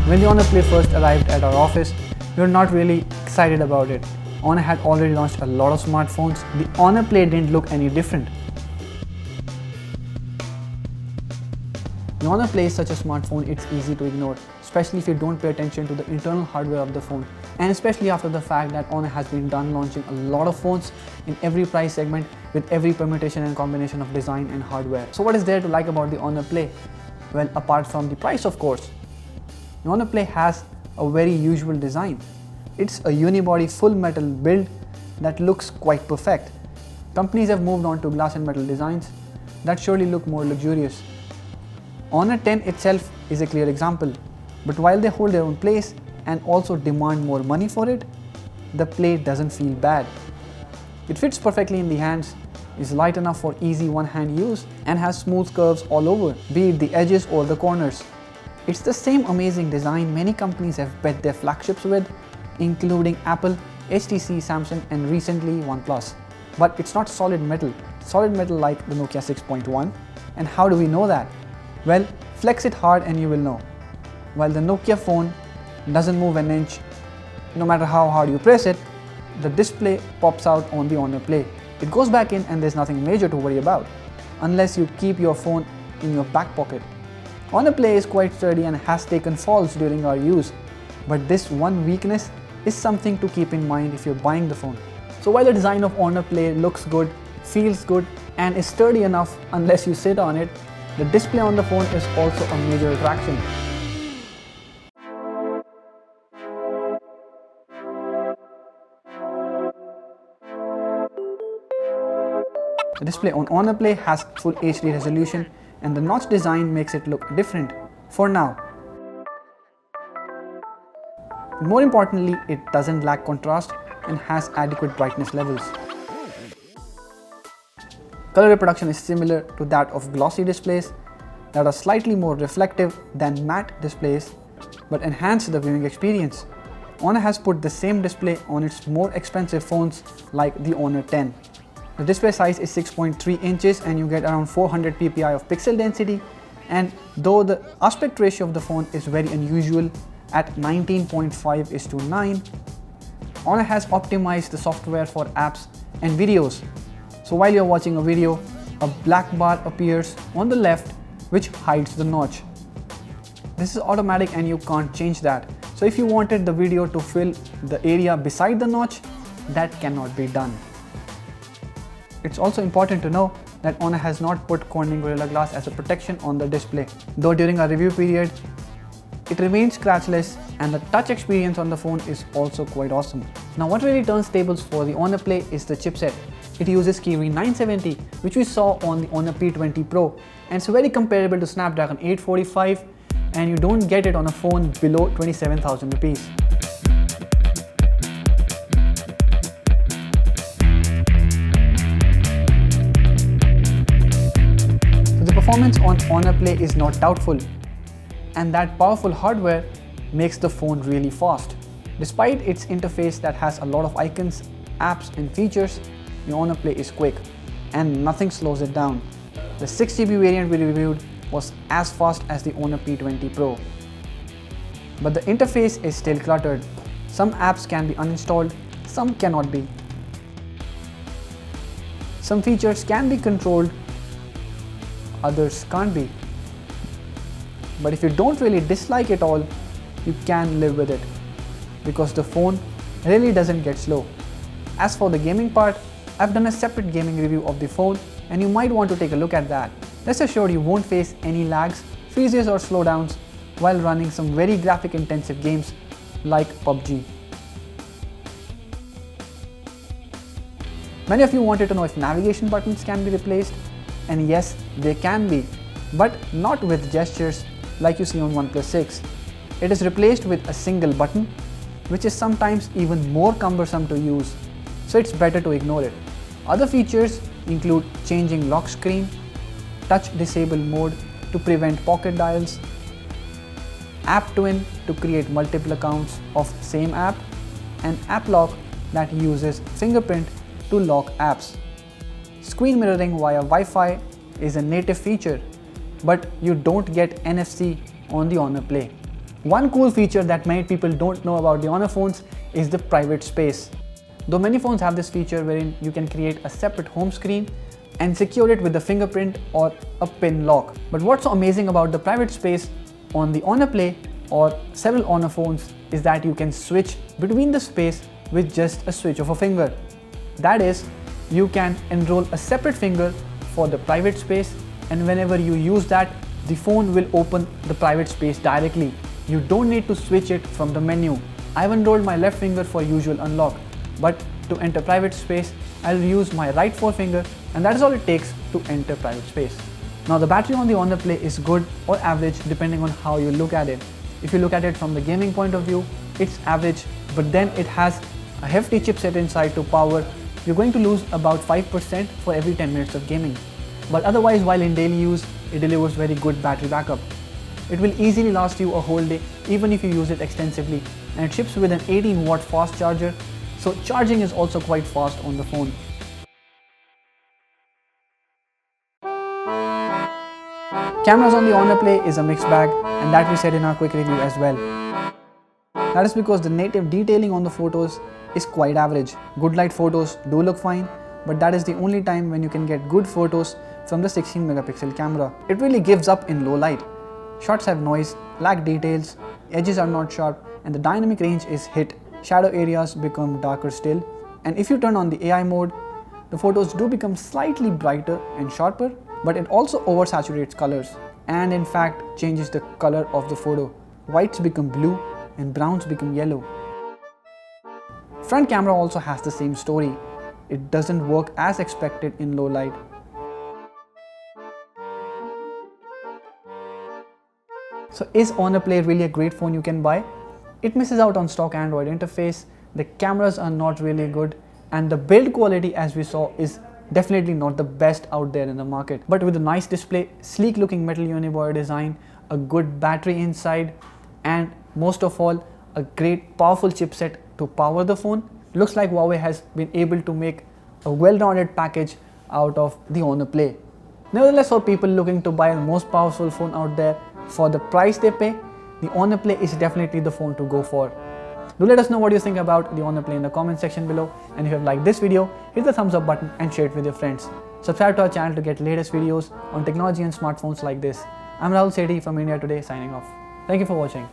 When the Honor Play first arrived at our office, we were not really excited about it. Honor had already launched a lot of smartphones. The Honor Play didn't look any different. The Honor Play is such a smartphone, it's easy to ignore, especially if you don't pay attention to the internal hardware of the phone, and especially after the fact that Honor has been done launching a lot of phones in every price segment with every permutation and combination of design and hardware. So what is there to like about the Honor Play? Well, apart from the price, of course. The Honor Play has a very usual design. It's a unibody full metal build that looks quite perfect. Companies have moved on to glass and metal designs that surely look more luxurious. Honor 10 itself is a clear example, but while they hold their own place and also demand more money for it, the Play doesn't feel bad. It fits perfectly in the hands, is light enough for easy one-hand use, and has smooth curves all over, be it the edges or the corners. It's the same amazing design many companies have bet their flagships with, including Apple, HTC, Samsung, and recently OnePlus. But it's not solid metal like the Nokia 6.1. And how do we know that? Well, flex it hard and you will know. While the Nokia phone doesn't move an inch, no matter how hard you press it, the display pops out on the Honor Play. It goes back in and there's nothing major to worry about, unless you keep your phone in your back pocket. Honor Play is quite sturdy and has taken falls during our use, but this one weakness is something to keep in mind if you're buying the phone. So while the design of Honor Play looks good, feels good, and is sturdy enough unless you sit on it, the display on the phone is also a major attraction. The display on Honor Play has full HD resolution and the notch design makes it look different, for now. More importantly, it doesn't lack contrast and has adequate brightness levels. Color reproduction is similar to that of glossy displays that are slightly more reflective than matte displays but enhance the viewing experience. Honor has put the same display on its more expensive phones like the Honor 10. The display size is 6.3 inches and you get around 400 ppi of pixel density, and though the aspect ratio of the phone is very unusual at 19.5:9, Honor has optimized the software for apps and videos. So while you're watching a video, a black bar appears on the left which hides the notch. This is automatic and you can't change that. So if you wanted the video to fill the area beside the notch, that cannot be done. It's also important to know that Honor has not put Corning Gorilla Glass as a protection on the display, though during our review period, it remains scratchless and the touch experience on the phone is also quite awesome. Now what really turns tables for the Honor Play is the chipset. It uses Kirin 970, which we saw on the Honor P20 Pro, and it's very comparable to Snapdragon 845, and you don't get it on a phone below 27,000 rupees. So the performance on Honor Play is not doubtful, and that powerful hardware makes the phone really fast. Despite its interface that has a lot of icons, apps and features, the Honor Play is quick and nothing slows it down. The 6GB variant we reviewed was as fast as the Honor P20 Pro. But the interface is still cluttered. Some apps can be uninstalled, some cannot be. Some features can be controlled, others can't be. But if you don't really dislike it all, you can live with it, because the phone really doesn't get slow. As for the gaming part, I've done a separate gaming review of the phone and you might want to take a look at that. Rest assured you won't face any lags, freezes or slowdowns while running some very graphic intensive games like PUBG. Many of you wanted to know if navigation buttons can be replaced, and yes, they can be, but not with gestures like you see on OnePlus 6. It is replaced with a single button, which is sometimes even more cumbersome to use, so it's better to ignore it. Other features include changing lock screen, touch disable mode to prevent pocket dials, app twin to create multiple accounts of same app, and app lock that uses fingerprint to lock apps. Screen mirroring via Wi-Fi is a native feature, but you don't get NFC on the Honor Play. One cool feature that many people don't know about the Honor phones is the private space. Though many phones have this feature wherein you can create a separate home screen and secure it with a fingerprint or a pin lock. But what's so amazing about the private space on the Honor Play or several Honor phones is that you can switch between the space with just a switch of a finger. That is, you can enroll a separate finger for the private space, and whenever you use that, the phone will open the private space directly. You don't need to switch it from the menu. I've enrolled my left finger for usual unlock, but to enter private space, I'll use my right forefinger, and that is all it takes to enter private space. Now the battery on the Honor Play is good or average depending on how you look at it. If you look at it from the gaming point of view, it's average, but then it has a hefty chipset inside to power. You're going to lose about 5% for every 10 minutes of gaming. But otherwise, while in daily use, it delivers very good battery backup. It will easily last you a whole day even if you use it extensively, and it ships with an 18-watt fast charger, so charging is also quite fast on the phone. Cameras on the Honor Play is a mixed bag, and that we said in our quick review as well. That is because the native detailing on the photos is quite average. Good light photos do look fine, but that is the only time when you can get good photos from the 16 megapixel camera. It really gives up in low light. Shots have noise, lack details, edges are not sharp, and the dynamic range is hit. Shadow areas become darker still, and if you turn on the AI mode, the photos do become slightly brighter and sharper, but it also oversaturates colors and in fact changes the color of the photo. Whites become blue and browns become yellow. Front camera also has the same story. It doesn't work as expected in low light. So is Honor Play really a great phone you can buy? It misses out on stock Android interface, the cameras are not really good, and the build quality, as we saw, is definitely not the best out there in the market. But with a nice display, sleek looking metal unibody design, a good battery inside, and most of all, a great powerful chipset to power the phone, looks like Huawei has been able to make a well-rounded package out of the Honor Play. Nevertheless, for people looking to buy the most powerful phone out there for the price they pay, the Honor Play is definitely the phone to go for. Do let us know what you think about the Honor Play in the comment section below, and if you have liked this video, hit the thumbs up button and share it with your friends. Subscribe to our channel to get latest videos on technology and smartphones like this. I'm Rahul Sethi from India Today signing off. Thank you for watching.